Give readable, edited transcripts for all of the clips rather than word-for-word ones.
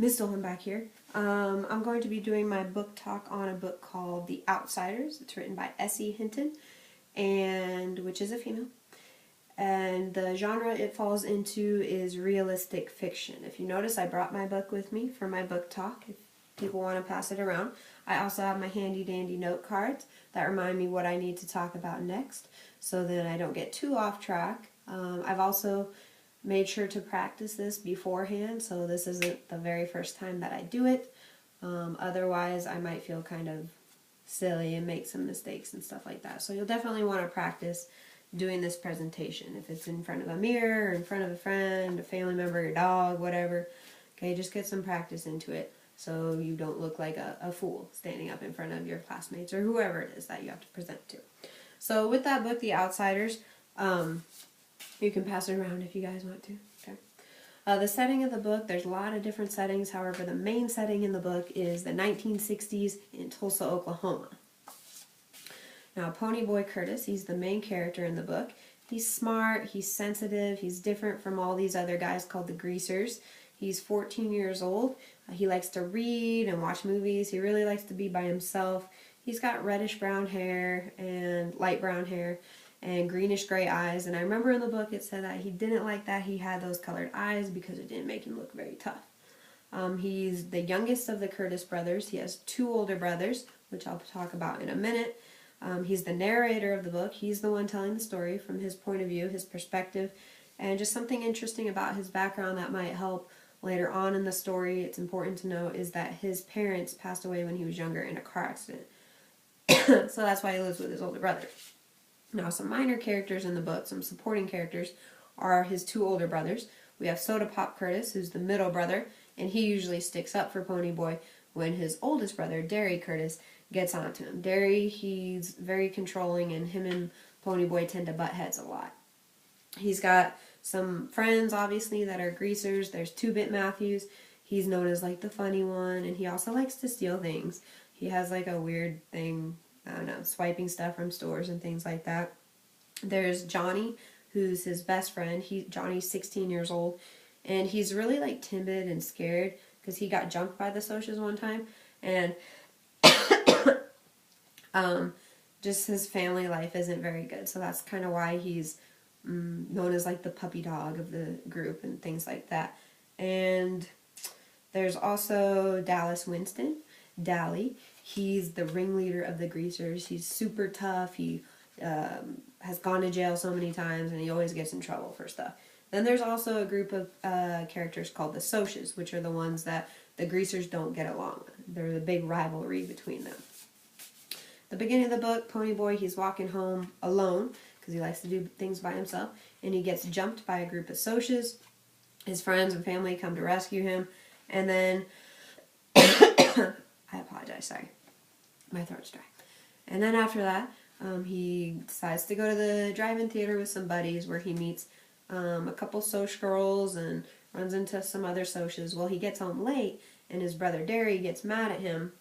Mistelman back here. I'm going to be doing my book talk on a book called The Outsiders. It's written by S.E. Hinton, and which is a female. And the genre it falls into is realistic fiction. If you notice, I brought my book with me for my book talk if people want to pass it around. I also have my handy dandy note cards that remind me what I need to talk about next, so then I don't get too off track. I've also made sure to practice this beforehand, so this isn't the very first time that I do it. Otherwise, I might feel kind of silly and make some mistakes and stuff like that. So you'll definitely want to practice doing this presentation. If it's in front of a mirror, or in front of a friend, a family member, your dog, whatever. Okay, just get some practice into it so you don't look like a fool standing up in front of your classmates or whoever it is that you have to present to. So with that book, The Outsiders, you can pass it around if you guys want to. Okay. The setting of the book, there's a lot of different settings. However, the main setting in the book is the 1960s in Tulsa, Oklahoma. Now, Ponyboy Curtis, he's the main character in the book. He's smart, he's sensitive, he's different from all these other guys called the Greasers. He's 14 years old. He likes to read and watch movies. He really likes to be by himself. He's got reddish brown hair and light brown hair and greenish gray eyes. And I remember in the book it said that he didn't like that he had those colored eyes because it didn't make him look very tough. He's the youngest of the Curtis brothers. He has two older brothers, which I'll talk about in a minute. He's the narrator of the book. He's the one telling the story from his point of view, his perspective, and just something interesting about his background that might help later on in the story. It's important to know is that his parents passed away when he was younger in a car accident. So that's why he lives with his older brother. Now, some minor characters in the book, some supporting characters, are his two older brothers. We have Soda Pop Curtis, who's the middle brother, and he usually sticks up for Ponyboy when his oldest brother, Derry Curtis, gets onto him. Derry, he's very controlling, and him and Ponyboy tend to butt heads a lot. He's got some friends, obviously, that are greasers. There's Two-Bit Matthews. He's known as, like, the funny one, and he also likes to steal things. He has, like, a weird thing, I don't know, swiping stuff from stores and things like that. There's Johnny, who's his best friend. Johnny's 16 years old, and he's really, like, timid and scared because he got jumped by the Socias one time, and just his family life isn't very good, so that's kind of why he's known as like the puppy dog of the group and things like that. And there's also Dallas Winston, Dally. He's the ringleader of the Greasers. He's super tough. He has gone to jail so many times, and he always gets in trouble for stuff. Then there's also a group of characters called the Socias, which are the ones that the Greasers don't get along with. There's a big rivalry between them. The beginning of the book, Ponyboy, he's walking home alone because he likes to do things by himself, and he gets jumped by a group of Socias. His friends and family come to rescue him, and then I apologize, sorry, my throat's dry. And then after that, he decides to go to the drive-in theater with some buddies where he meets a couple Soch girls and runs into some other Socias. Well, he gets home late, and his brother Derry gets mad at him.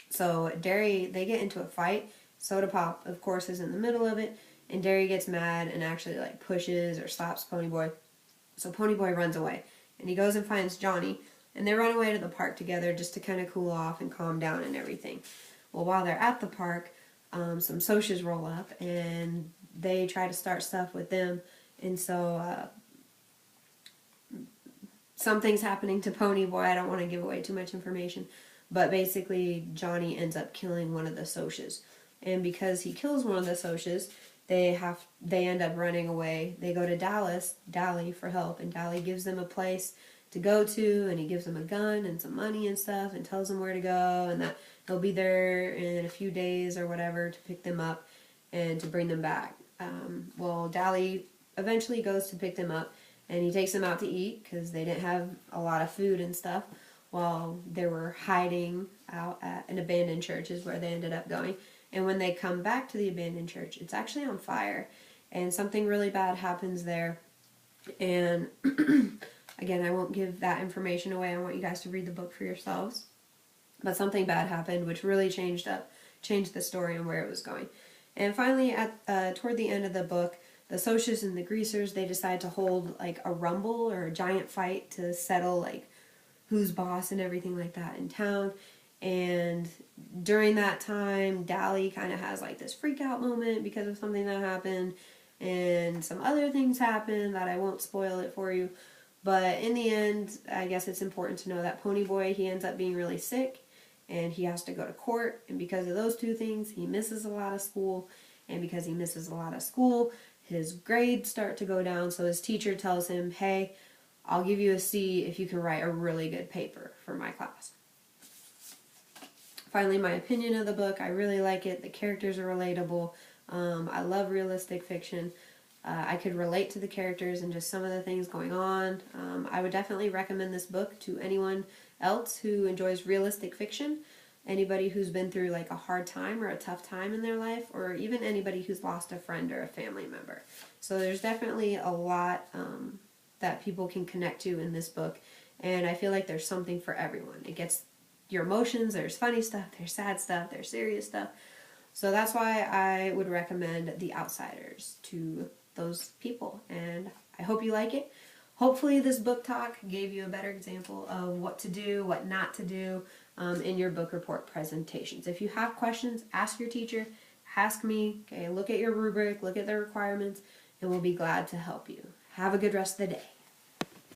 So Derry, they get into a fight. Soda Pop, of course, is in the middle of it, and Derry gets mad and actually like pushes or slaps Ponyboy. So Ponyboy runs away, and he goes and finds Johnny, and they run away to the park together just to kind of cool off and calm down and everything. Well, while they're at the park, some Socias roll up, and they try to start stuff with them, and so something's happening to Ponyboy. I don't want to give away too much information. But basically, Johnny ends up killing one of the Socias. And because he kills one of the Socias, they end up running away. They go to Dally for help, and Dally gives them a place to go to, and he gives them a gun and some money and stuff, and tells them where to go, and that he'll be there in a few days or whatever to pick them up and to bring them back. Well, Dally eventually goes to pick them up, and he takes them out to eat because they didn't have a lot of food and stuff, while they were hiding out at an abandoned church is where they ended up going. And when they come back to the abandoned church, it's actually on fire. And something really bad happens there. And again, I won't give that information away. I want you guys to read the book for yourselves. But something bad happened, which really changed the story and where it was going. And finally, toward the end of the book, the Socias and the Greasers, they decide to hold like a rumble or a giant fight to settle like who's boss and everything like that in town. And during that time, Dally kind of has like this freak out moment because of something that happened, and some other things happen that I won't spoil it for you. But in the end, I guess it's important to know that Ponyboy, he ends up being really sick and he has to go to court. And because of those two things, he misses a lot of school. And because he misses a lot of school, his grades start to go down. So his teacher tells him, hey, I'll give you a C if you can write a really good paper for my class. Finally, my opinion of the book, I really like it. The characters are relatable. I love realistic fiction. I could relate to the characters and just some of the things going on. I would definitely recommend this book to anyone else who enjoys realistic fiction, anybody who's been through like a hard time or a tough time in their life, or even anybody who's lost a friend or a family member. So there's definitely a lot that people can connect to in this book, and I feel like there's something for everyone. It gets your emotions, there's funny stuff, there's sad stuff, there's serious stuff. So that's why I would recommend The Outsiders to those people, and I hope you like it. Hopefully this book talk gave you a better example of what to do, what not to do in your book report presentations. If you have questions, ask your teacher, ask me, okay, look at your rubric, look at the requirements, and we'll be glad to help you. Have a good rest of the day.